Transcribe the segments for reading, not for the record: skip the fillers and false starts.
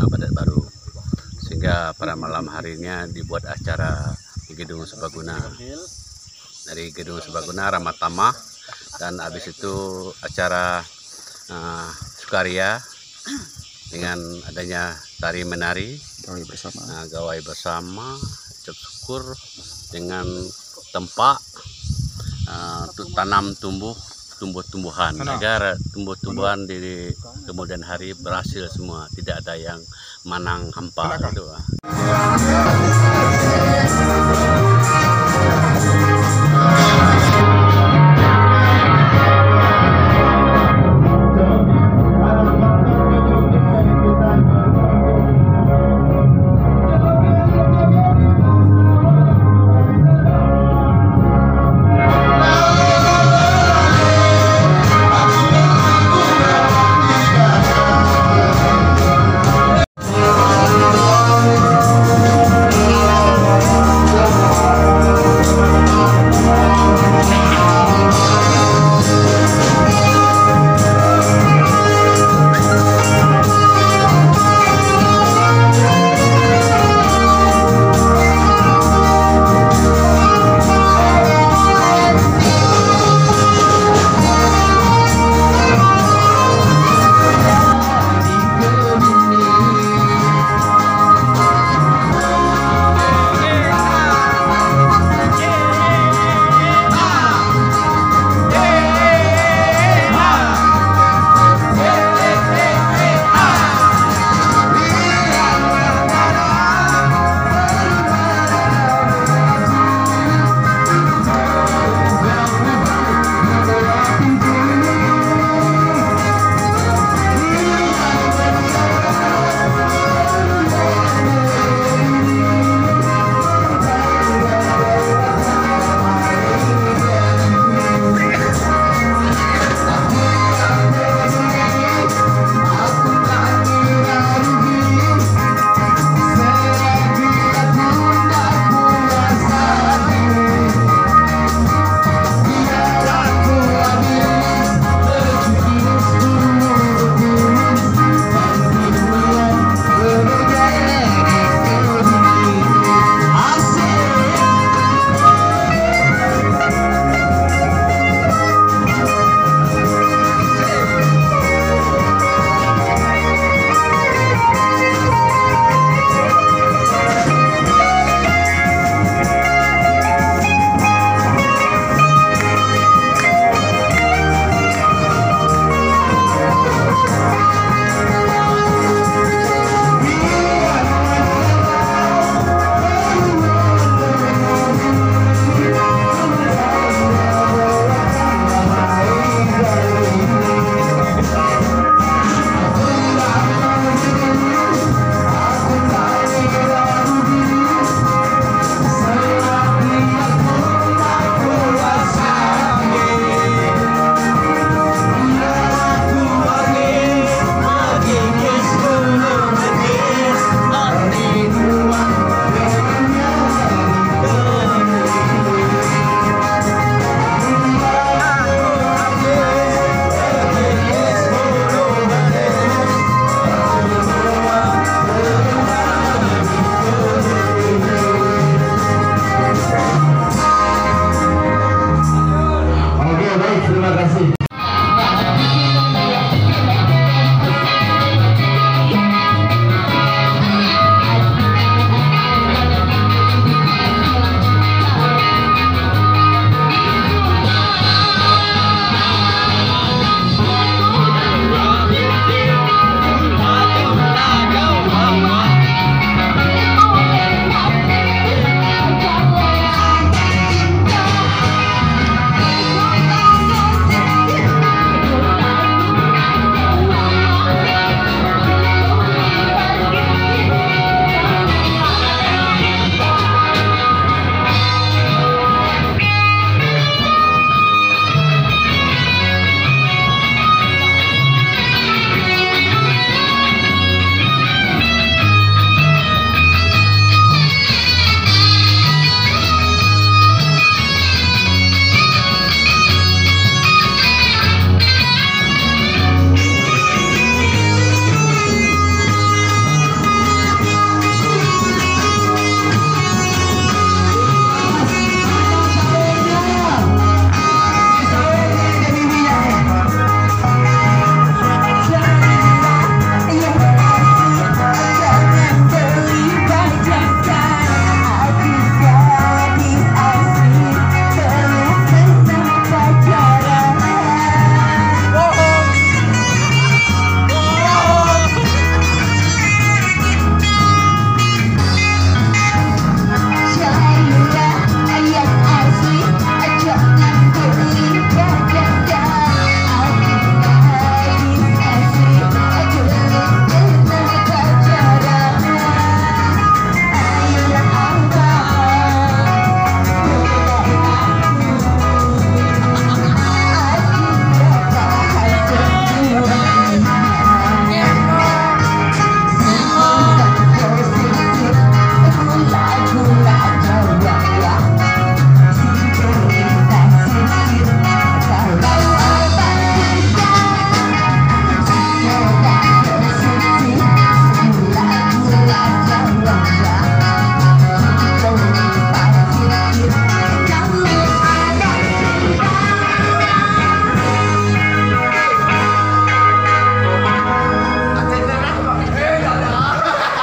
Badak Baru, sehingga pada malam harinya dibuat acara di Gedung Serbaguna. Dari Gedung Serbaguna Ramatama, dan habis itu acara sukaria dengan adanya tari menari, gawai bersama, ucap syukur dengan tempat untuk tanam tumbuh-tumbuhan agar tumbuh-tumbuhan di kemudian hari berhasil semua, tidak ada yang manang hampa gitu.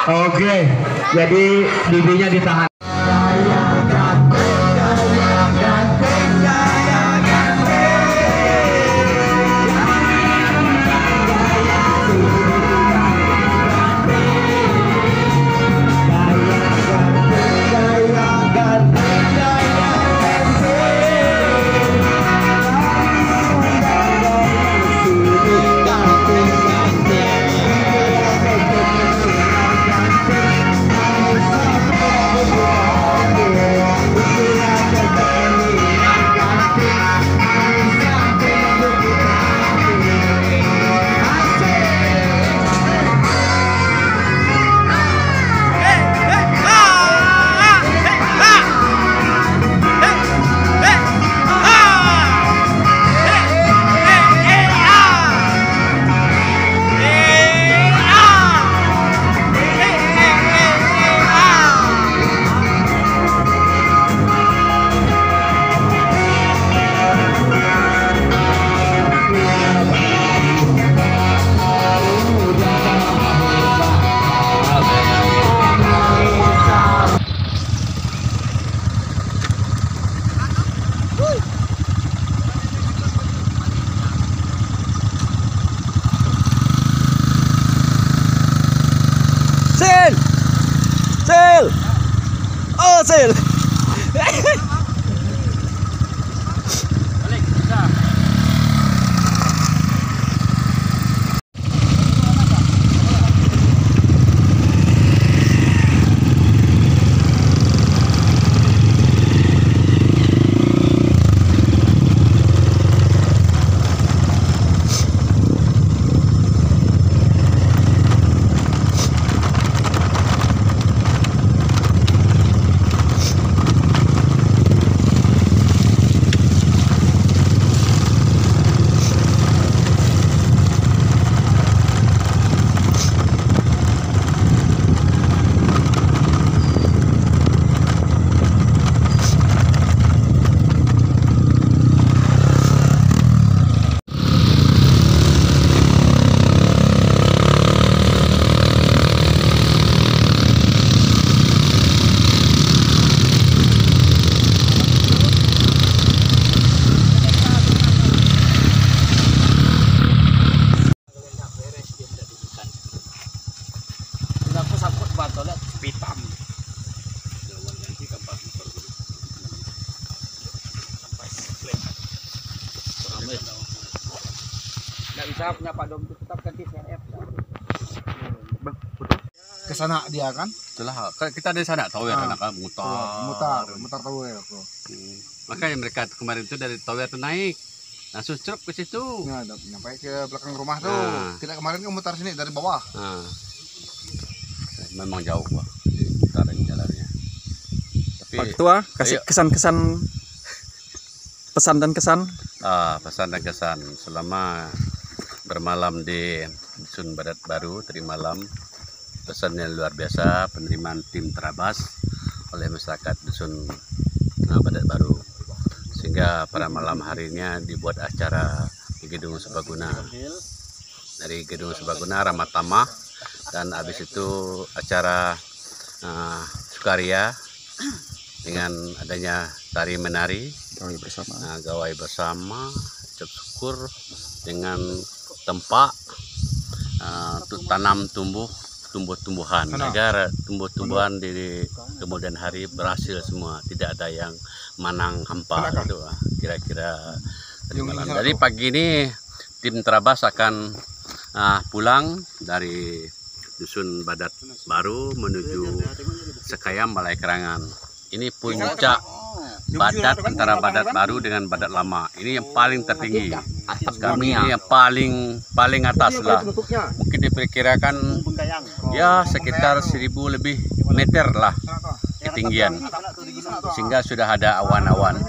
Oke, jadi bibinya ditahan. Sil. Balik, bisa. Nggak bisa punya Pak Dom itu tetap ganti CRF. Ke sana dia kan? Itulah kita dari sana Tower anak mutar Tower. Makanya mereka kemarin itu dari Tower tuh naik langsung ceruk ke situ. Nah, sampai ke belakang rumah tuh. Nah. Kita kemarin kan mutar sini dari bawah. Nah, memang jauh Pak putaran jalannya. Tapi Pak Ketua kasih kesan-kesan, pesan dan kesan. Pesan dan kesan selama bermalam di Dusun Badat Baru tadi malam, pesannya luar biasa, penerimaan tim Trabas oleh masyarakat Dusun Badat Baru, sehingga pada malam harinya dibuat acara di Gedung Serbaguna, dari Gedung Serbaguna Ramatama, dan habis itu acara sukaria dengan adanya tari menari, gawai bersama, ucap syukur dengan tempat tanam tumbuh-tumbuhan agar tumbuh-tumbuhan di kemudian hari berhasil semua, tidak ada yang manang hampa itu kira-kira tadi malam. Jadi pagi ini tim Trabas akan pulang dari Dusun Badat Baru menuju Sekayam Balai Kerangan. Ini puncak Badat antara Badat Baru dengan Badat Lama. Ini yang paling tertinggi. Kami ini yang paling atas lah. Mungkin diperkirakan ya sekitar 1000 lebih meter lah ketinggian. Sehingga sudah ada awan-awan.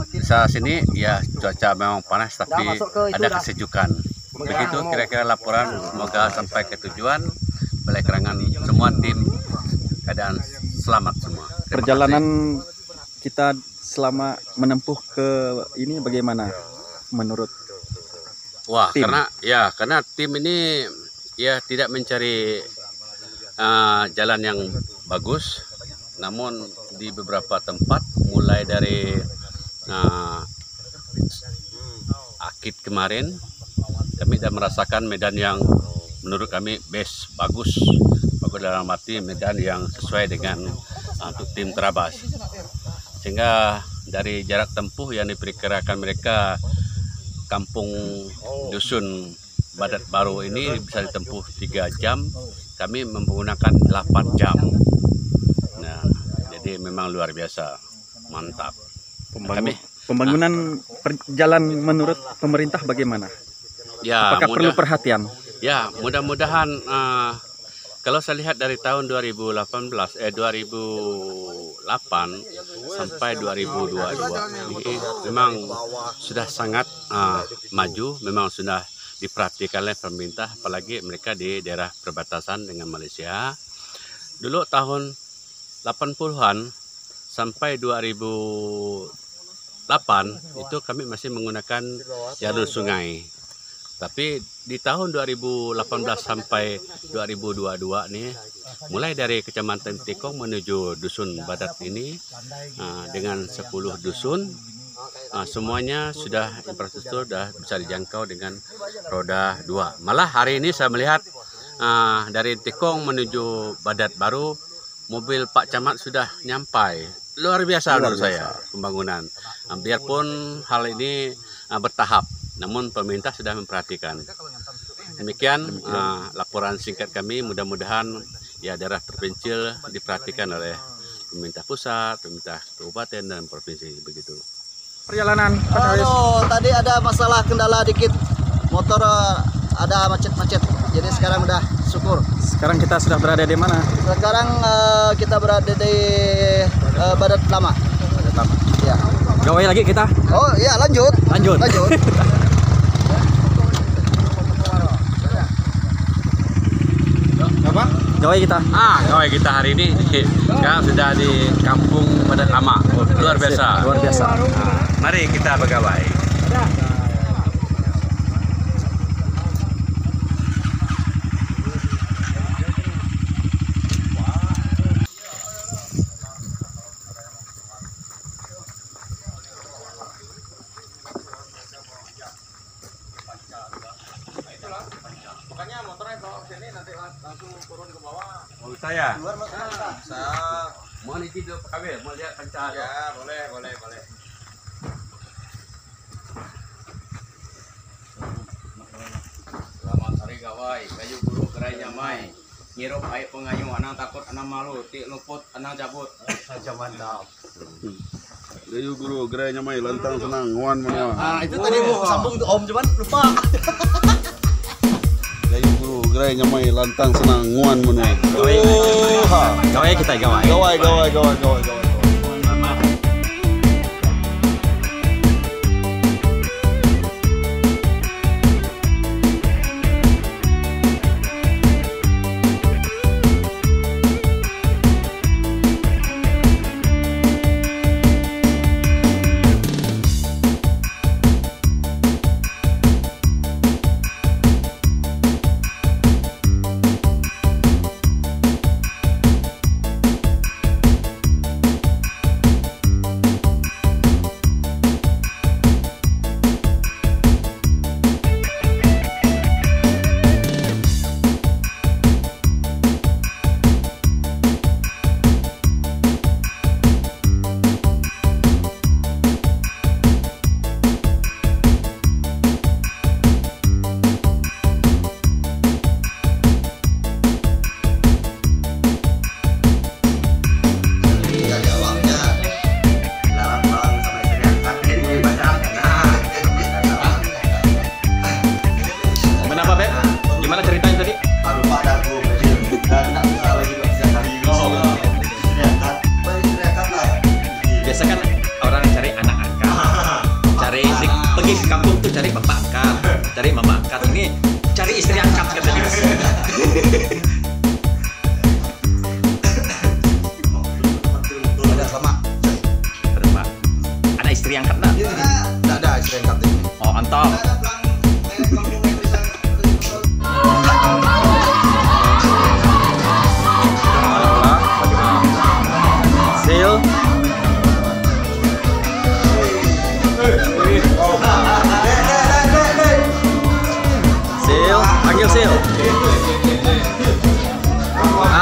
Di sini ya cuaca memang panas tapi ada kesejukan. Begitu kira-kira laporan, semoga sampai ke tujuan Balai Kerangan semua tim keadaan selamat semua. Perjalanan kita selama menempuh ke ini bagaimana menurut Wah, tim? karena tim ini ya tidak mencari jalan yang bagus, namun di beberapa tempat mulai dari Akit kemarin kami sudah merasakan medan yang menurut kami bagus dalam arti medan yang sesuai dengan untuk tim Trabas, sehingga dari jarak tempuh yang diperkirakan mereka kampung dusun Badat Baru ini bisa ditempuh 3 jam, kami menggunakan 8 jam. Nah, jadi memang luar biasa, mantap. Pembangunan jalan menurut pemerintah bagaimana? Ya, apakah perlu perhatian? Ya, mudah-mudahan kalau saya lihat dari tahun 2008 sampai 2022 ini memang sudah sangat maju, memang sudah diperhatikan oleh pemerintah, apalagi mereka di daerah perbatasan dengan Malaysia. Dulu tahun 80-an sampai 2008 itu kami masih menggunakan jalur sungai. Tapi di tahun 2018 sampai 2022 nih, mulai dari Kecamatan Tikong menuju Dusun Badat ini dengan 10 dusun, semuanya sudah infrastruktur sudah bisa dijangkau dengan roda 2. Malah hari ini saya melihat dari Tikong menuju Badat Baru, mobil Pak Camat sudah nyampai. Luar biasa menurut saya pembangunan. Biarpun hal ini bertahap, namun pemerintah sudah memperhatikan. Demikian laporan singkat kami. Mudah-mudahan ya daerah terpencil diperhatikan oleh pemerintah pusat, pemerintah kabupaten dan provinsi, begitu. Perjalanan tadi ada masalah kendala dikit, motor ada macet-macet, jadi sekarang udah syukur. Sekarang kita sudah berada di mana? Sekarang kita berada di Badat Lama. Ya. Gawai lagi kita? Oh iya, lanjut. Apa? Gawai kita? Gawai kita hari ini sekarang sudah di Kampung Badat Lama. Luar biasa. Luar biasa. Mari kita bergawai. Saya mau izin dulu Pak Kabir, mau lihat panca. Ya, boleh. Selamat hari gawai, kayu guru gerai nyamai. Ngirup air pengayu, anang takut, anang malu, tik luput, anang cabut. Saja mantap. Gayu guru gerai nyamai lantang senang nguan menua. Itu tadi mau sambung tuh Om, cuman lupa. Gayu guru gerai nyamai lantang senang nguan menua. Gawai kita gawai. Gawai.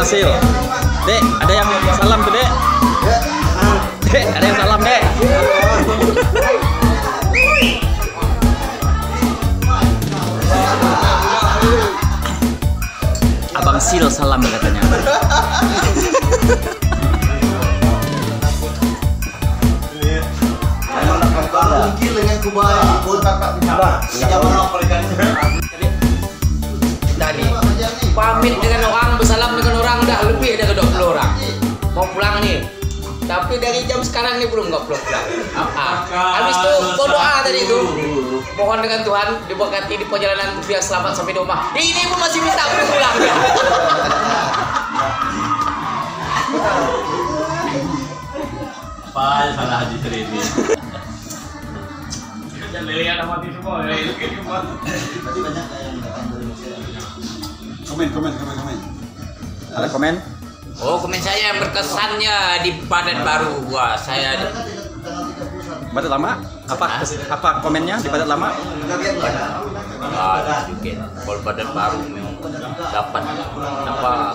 berhasil. Dek, ada yang salam tuh, Dek. Dek, ada yang salam, Dek. Abang Sil salam katanya. Mungkin dengan kubah Tadi pamit dengan orang, bersalam dengan orang, udah lebih dari 20 orang mau pulang nih, tapi dari jam sekarang nih belum pulang. Habis itu berdoa tadi itu, mohon dengan Tuhan diberkati di perjalanan biar selamat sampai di rumah. Ini pun masih minta pulang ya. Apa salah Haji Treni? Komen. Ada komen? Oh, komen saya yang berkesannya di Padat Baru. Wah, saya Padat Lama? Apa komennya di Padat Lama? sedikit. Kalau Padat Baru memang dapat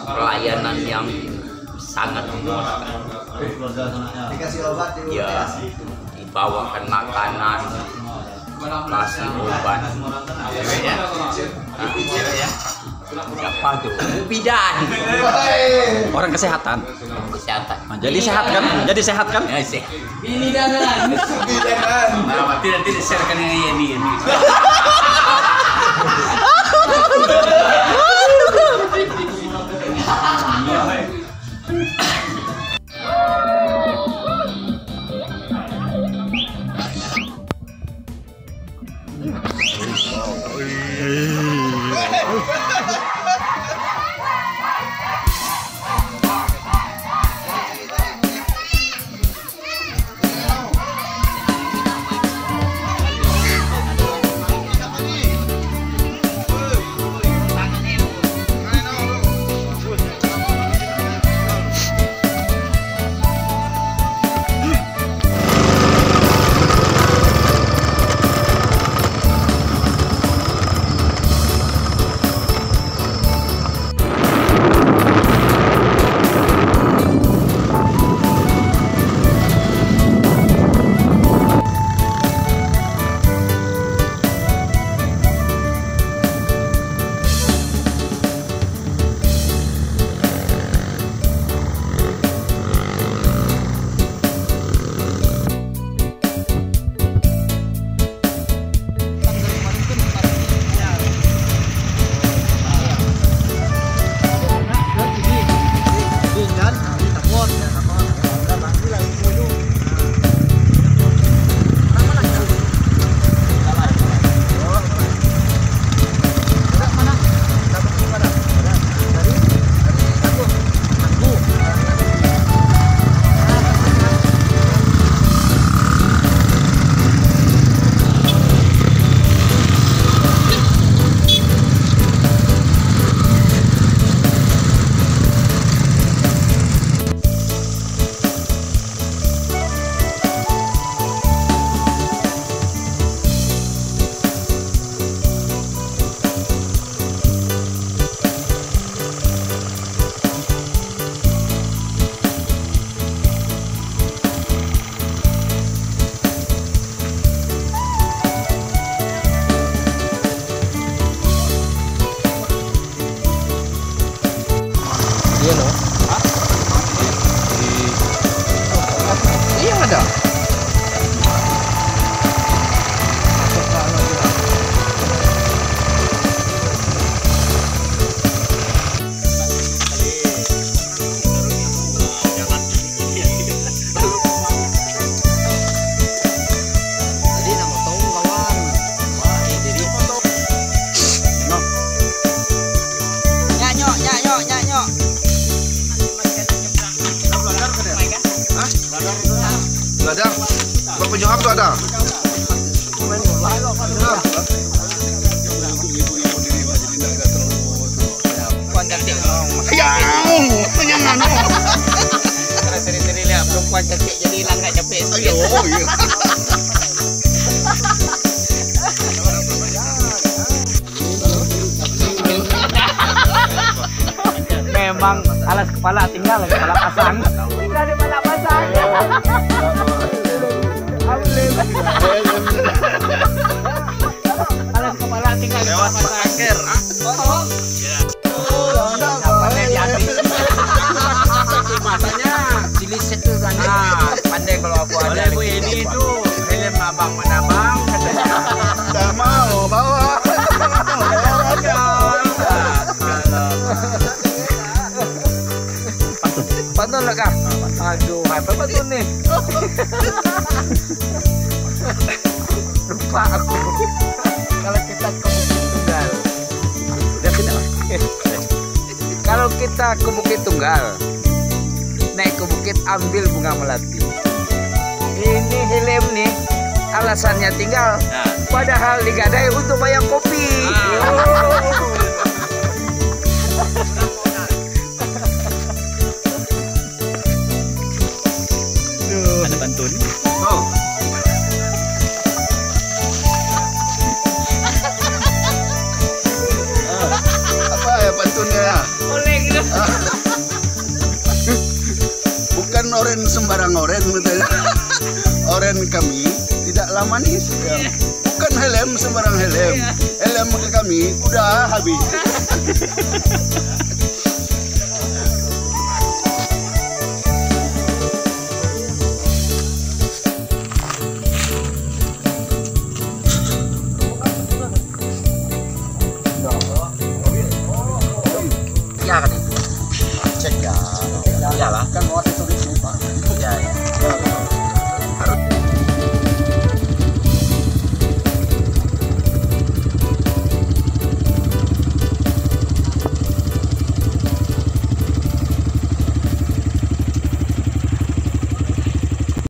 pelayanan yang sangat memuaskan. dikasih obat Ya, dibawakan makanan, kasih obat. Siapa tuh? Bidan. Orang kesehatan. Kesehatan. Nah, jadi sehat kan? Jadi sehat kan? Ya, sih. Ini jangan. Nah, tidak share-kan ini. Ladang. Bang penjual tuh ada. Seri-seri lihat perempuan cantik jadi hilang nggak capek. Ayo, iya. abang alas kepala tinggal kepala pasang. Tinggal di kepala pasang. Alas kepala tinggal di kepala pasang. Masanya siliset tuh kan. Pandai kalau aku ada. Oleh Bu ini itu helm abang mana bang? Tak mau bawa. Pantun lah kak. Aduh, apa pantun nih? Lupa aku. Kalau kita ke Bukit Tunggal. Udah sini lah. Kalau kita ke Bukit Tunggal, naik ke bukit ambil bunga melati. Ini helm nih, alasannya tinggal. Padahal digadai untuk bayar kopi. Ada pantun. Oh. Apa ya pantunnya? Oleh gitu. Bukan oren sembarang oren katanya. Oren kami tidaklah manis. Bukan helm sembarang helm. Helm kami udah habis.